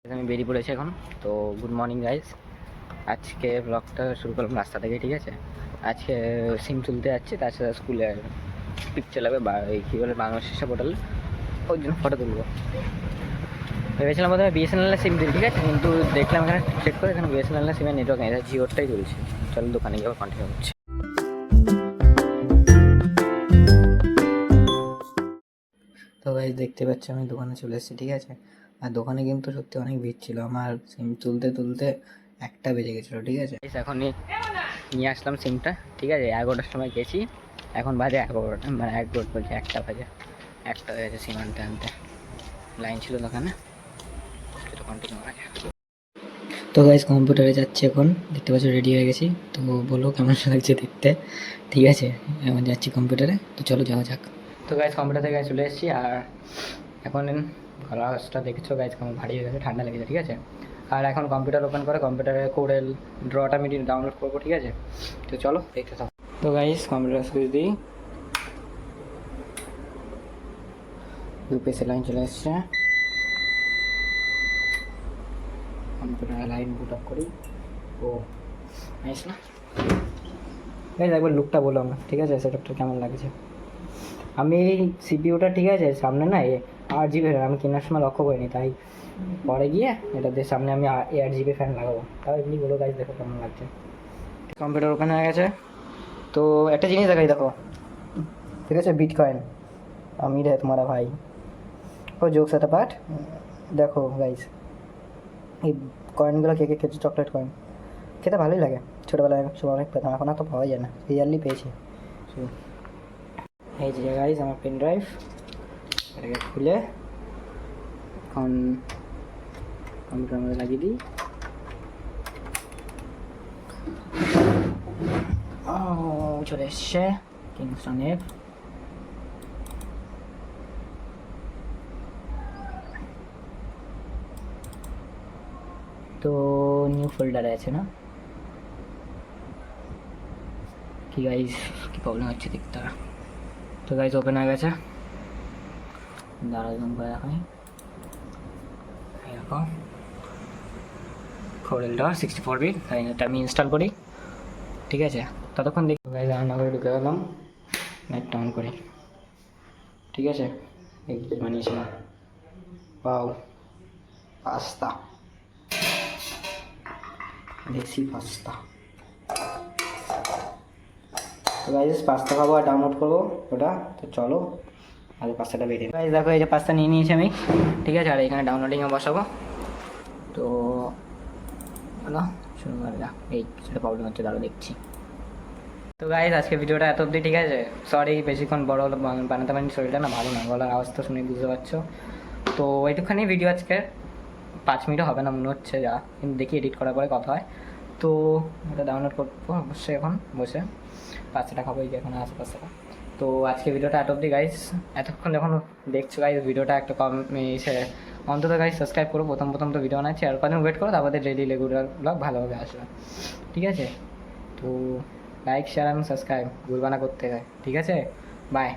আমি বেরিয়ে পড়েছি এখন। তো গুড মর্নিং গাইজ। আজকে ব্লগটা শুরু করলাম রাস্তা থেকে, ঠিক আছে। আজকে সিম তুলতে যাচ্ছি, তার সাথে স্কুলে পিকচার লাগবে বা এই কী বলে বাংলা শিক্ষা পোর্টাল, ওই জন্য ফটো তুলবো। ভেবেছিলাম প্রথমে বিএসএনএলের সিম দিই, ঠিক আছে, কিন্তু দেখলাম এখানে চেক করে এখানে বিএসএনএলের সিমের নেটওয়ার্ক নেই, জিওরটাই তুলছি। চলো দোকানে গিয়ে আবার কন্টিনিউ হচ্ছে। তো গাইজ দেখতে পাচ্ছি আমি দোকানে চলে এসেছি, ঠিক আছে। আর দোকানে কিন্তু সত্যি অনেক ভিড় ছিল, আমার সিম তুলতে তুলতে 1টা বেজে গেছিলো, ঠিক আছে। এখনই নিয়ে আসলাম সিমটা, ঠিক আছে। 11টার সময় গেছি, এখন বাজে 11টা, মানে 1 বলছে 1টা বাজে, 1টা হয়ে গেছে সিম আনতে আনতে। লাইন ছিল দোকানে, কন্টিনিউ করা যায়। তো গাইজ কম্পিউটারে যাচ্ছি এখন, দেখতে পাচ্ছি রেডি হয়ে গেছি। তো বলো কেমন লাগছে দেখতে, ঠিক আছে। এখন যাচ্ছি কম্পিউটারে, তো চলো যাওয়া যাক। তো গাইজ কম্পিউটার থেকে চলে এসেছি, আর এখন গলাটা দেখছো গাইজ কেমন ভারী হয়ে গেছে, ঠান্ডা লেগেছে, ঠিক আছে। আর এখন কম্পিউটার ওপেন করে কম্পিউটারে কোডেল ড্রটা আমি ডাউনলোড করবো, ঠিক আছে। তো চলো দেখতে থাকো। তো গাইজ কম্পিউটার সুইচ দিই, ইউপিএসসি লাইন চলে এসছে। কম্পিউটার লাইন বুট অফ করি। ও নাইস না গাইজ, একবার লুকটা বলো আমার, ঠিক আছে, সেটআপটা কেমন লাগছে। আমি এই সিপিইউটা, ঠিক আছে, সামনে না 8 GB আমি কেনার সময় লক্ষ্য করিনি, তাই পরে গিয়ে এটা দিয়ে সামনে আমি 8 GB ফ্যান লাগাবো। তাও এমনি বলো গাইজ, দেখো কেমন লাগছে। কম্পিউটার ওপেন হয়ে গেছে। তো একটা জিনিস দেখাই, দেখো, ঠিক আছে, বিটকয়েন আমি রে তোমারা ভাই। ও জোকস একটা পার্ট, দেখো গাইজ, এই কয়েনগুলো কে কে খেয়েছে, চকলেট কয়েন খেতে ভালোই লাগে। ছোটোবেলায় সময় অনেক পেতাম, এখন আর তো পাওয়া যায় না, রিয়ালি পেয়েছি। এই যে গাইজ আমার পেন ড্রাইভ, এটাকে খুলে এখন কম্পিউটার মধ্যে লাগিয়ে দিই। চলে এসছে কিংস্টনের। তো নিউ ফোল্ডারে আছে না কি গাইজ, কি প্রবলেম হচ্ছে দেখতে হবে। তো গাইজ ওপেন হয়ে গেছে, দাঁড়া জুম করে দেখাই। এরকম কোডেলটা 64 বিট, এটা আমি ইনস্টল করি, ঠিক আছে। ততক্ষণ দেখি গাইজ রান্না করে ঢুকে গেলাম, নেটটা অন করি, ঠিক আছে। এই বানিয়েছিলাম পাও পাস্তা, দেশি পাস্তা। তো গাইজ পাস্তা খাবো আর ডাউনলোড করবো ওটা, তো চলো আগে পাস্তাটা বেরিয়ে। গাইজ দেখো এই যে পাস্তা নিয়ে নিয়েছি আমি, ঠিক আছে। আর এখানে ডাউনলোডিংয়ে বসাবো। তো না শুরু করা যাক। এই কিছুটা প্রবলেম হচ্ছে, দাঁড়ো দেখছি। তো গাইজ আজকে ভিডিওটা এত অবধি, ঠিক আছে। সরি বেশিক্ষণ বড় হলো বানাতে পারিনি, শরীরটা না ভালো না, গলার আওয়াজ তো শুনে বুঝতে পারছো। তো এইটুখানি ভিডিও আজকে, 5 মিনিটও হবে না মনে হচ্ছে, যা কিন্তু দেখি এডিট করার পরে কথা হয়। তো এটা ডাউনলোড করবো অবশ্যই এখন বসে, পাস্তাটা খাবো, এই যে এখন আছে পাস্তাটা। তো আজকে ভিডিওটা এত অবধি গাইজ, এতক্ষণ যখন দেখছো গাইজ ভিডিওটা একটা কম অন্তত গাইজ সাবস্ক্রাইব করো। প্রথম প্রথম তো ভিডিও বানাচ্ছি, আর কদিন ওয়েট করো, তারপরে ডেইলি রেগুলার ব্লগ ভালোভাবে আসবে, ঠিক আছে। তো লাইক শেয়ার এবং সাবস্ক্রাইব ভুলবা না করতে হয়, ঠিক আছে। বাই।